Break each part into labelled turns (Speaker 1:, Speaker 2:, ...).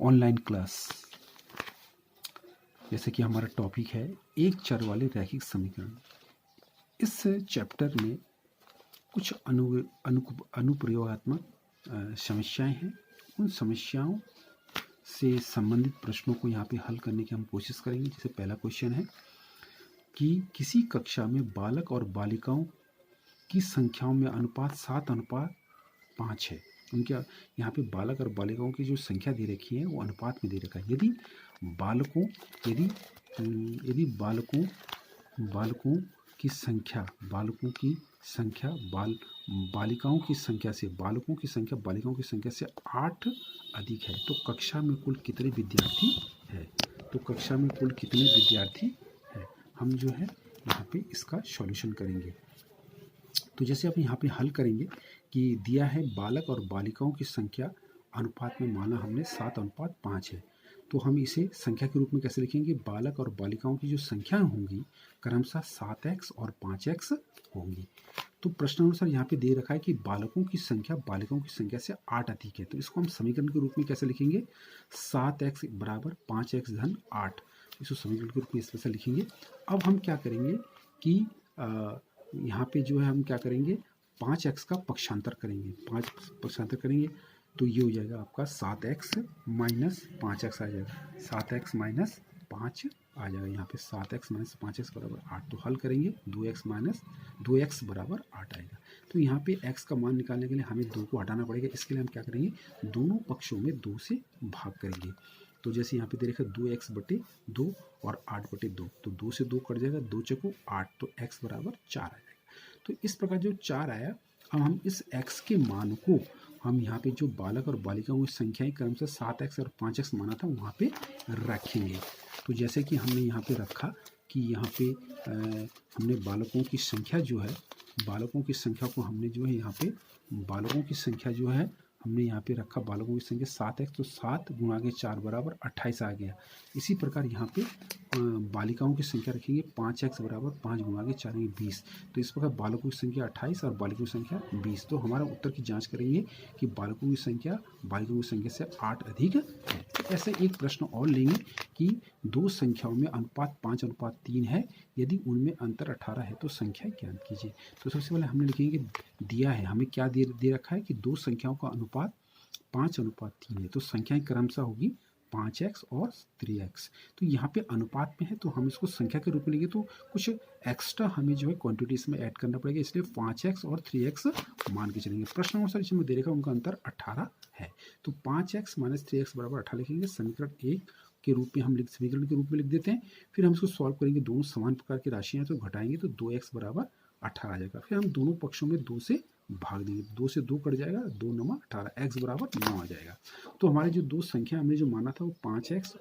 Speaker 1: Online class. जैसे कि हमारा टॉपिक है एक चर वाले रैखिक समीकरण। इस चैप्टर में कुछ अनुप्रयोगात्मक समस्याएं हैं। उन समस्याओं से संबंधित प्रश्नों को यहाँ पे हल करने की हम कोशिश करेंगे। जैसे पहला क्वेश्चन है कि किसी कक्षा में बालक और बालिकाओं की संख्याओं में अनुपात 7:5 है। उनके यहाँ पे बालक और बालिकाओं की जो संख्या दे रखी है वो अनुपात में दे रखा है। यदि बालकों की संख्या बालिकाओं की संख्या से 8 अधिक है तो कक्षा में कुल कितने विद्यार्थी है। हम जो है यहाँ पे इसका सॉल्यूशन करेंगे। तो जैसे आप यहाँ पे हल करेंगे कि दिया है बालक और बालिकाओं की संख्या अनुपात में माना हमने 7:5 है, तो हम इसे संख्या के रूप में कैसे लिखेंगे। बालक और बालिकाओं की जो संख्या होंगी क्रमशः 7x और 5x होंगी। तो प्रश्नानुसार यहाँ पे दे रखा है कि बालकों की संख्या बालिकाओं की संख्या से 8 अधिक है, तो इसको हम समीकरण के रूप में कैसे लिखेंगे। 7x बराबर 5x धन 8, इसको समीकरण के रूप में इस तरह से लिखेंगे। अब हम क्या करेंगे कि यहाँ पे जो है हम क्या करेंगे 5x का पक्षांतर करेंगे। 5 पक्षांतर करेंगे तो ये हो जाएगा आपका 7x माइनस 5x आ जाएगा। 7x माइनस 5 आ जाएगा यहाँ पे 7x माइनस 5x बराबर 8। तो हल करेंगे 2x बराबर 8 आएगा। तो यहाँ पे x का मान निकालने के लिए हमें 2 को हटाना पड़ेगा। इसके लिए हम क्या करेंगे दोनों पक्षों में 2 से भाग करेंगे। तो जैसे यहाँ पे दे रखा 2x/2 और 8/2, तो 2 से 2 कट जाएगा, 2 चौको 8, तो x बराबर 4 आ जाएगा। तो इस प्रकार जो 4 आया, अब हम इस x के मान को हम यहाँ पे जो बालक और बालिकाओं की संख्याएं क्रमशः 7x और 5x माना था वहाँ पे रखेंगे। तो जैसे कि हमने यहाँ पे रखा कि यहाँ पे हमने बालकों की संख्या जो है को हमने जो है यहाँ पे बालकों की संख्या जो है हमने यहाँ पे रखा बालकों की संख्या 7x, तो 7 गुणा के 4 बराबर 28 आ गया। इसी प्रकार यहाँ पे बालिकाओं की संख्या रखेंगे 5x बराबर 5 गुणा के 4 20। तो इस प्रकार बालकों की संख्या 28 और बालिकाओं की संख्या 20। तो हमारा उत्तर की जांच करेंगे कि बालकों की संख्या से 8 अधिक है। ऐसे एक प्रश्न और लेंगे कि दो संख्याओं में अनुपात 5:3 है, यदि उनमें अंतर 18 है तो संख्या ज्ञात कीजिए। तो सबसे पहले हमने लिखेंगे दिया है हमें क्या दे रखा है कि दो संख्याओं का अनुपात 5:3 है, तो संख्याएं क्रमशः होगी 5x और 3x। तो यहाँ पे अनुपात में है तो हम इसको संख्या के रूप में लेंगे, तो कुछ एक्स्ट्रा हमें जो है क्वांटिटी इसमें ऐड करना पड़ेगा, इसलिए 5x और 3x मान के चलेंगे। प्रश्न अनुसार इसमें दे रखा उनका अंतर 18 है, तो 5x माइनस 3x बराबर 18 लिखेंगे। समीकरण 1 के रूप में हम समीकरण के रूप में लिख देते हैं। फिर हम इसको सॉल्व करेंगे, दोनों समान प्रकार की राशियाँ तो घटाएंगे तो 2x बराबर 18 आ जाएगा। फिर हम दोनों पक्षों में 2 से भाग देंगे, 2 से 2 कट जाएगा, 2 9 18, x बराबर 9 आ जाएगा। तो हमारे जो दो संख्या हमने जो माना था वो 5x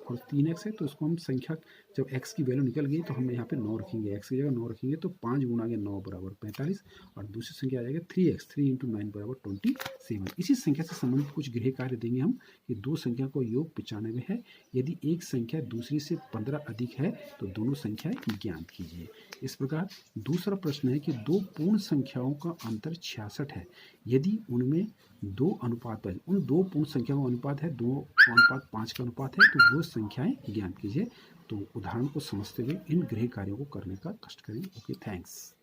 Speaker 1: और 3x है, तो उसको हम संख्या जब x की वैल्यू निकल गई तो हम यहाँ पे 9 रखेंगे, x की जगह 9 रखेंगे, तो 5 गुणा के 9 बराबर 45 और दूसरी संख्या आ जाएगा 3x, 3 × 9 बराबर 27। इसी संख्या से संबंधित कुछ गृह कार्य देंगे हम कि दो संख्या को योग 95 है, यदि एक संख्या दूसरी से 15 अधिक है तो दोनों संख्याएं ज्ञात कीजिए। इस प्रकार दूसरा प्रश्न है कि दो पूर्ण संख्याओं का अंतर 66 है, यदि उनमें 2 अनुपात है, उन दो पूर्ण संख्याओं का अनुपात है 2:5 का अनुपात है, तो वो संख्याएं ज्ञात कीजिए। तो उदाहरण को समझते हुए इन गृह कार्यों को करने का कष्ट करें। Okay, thanks.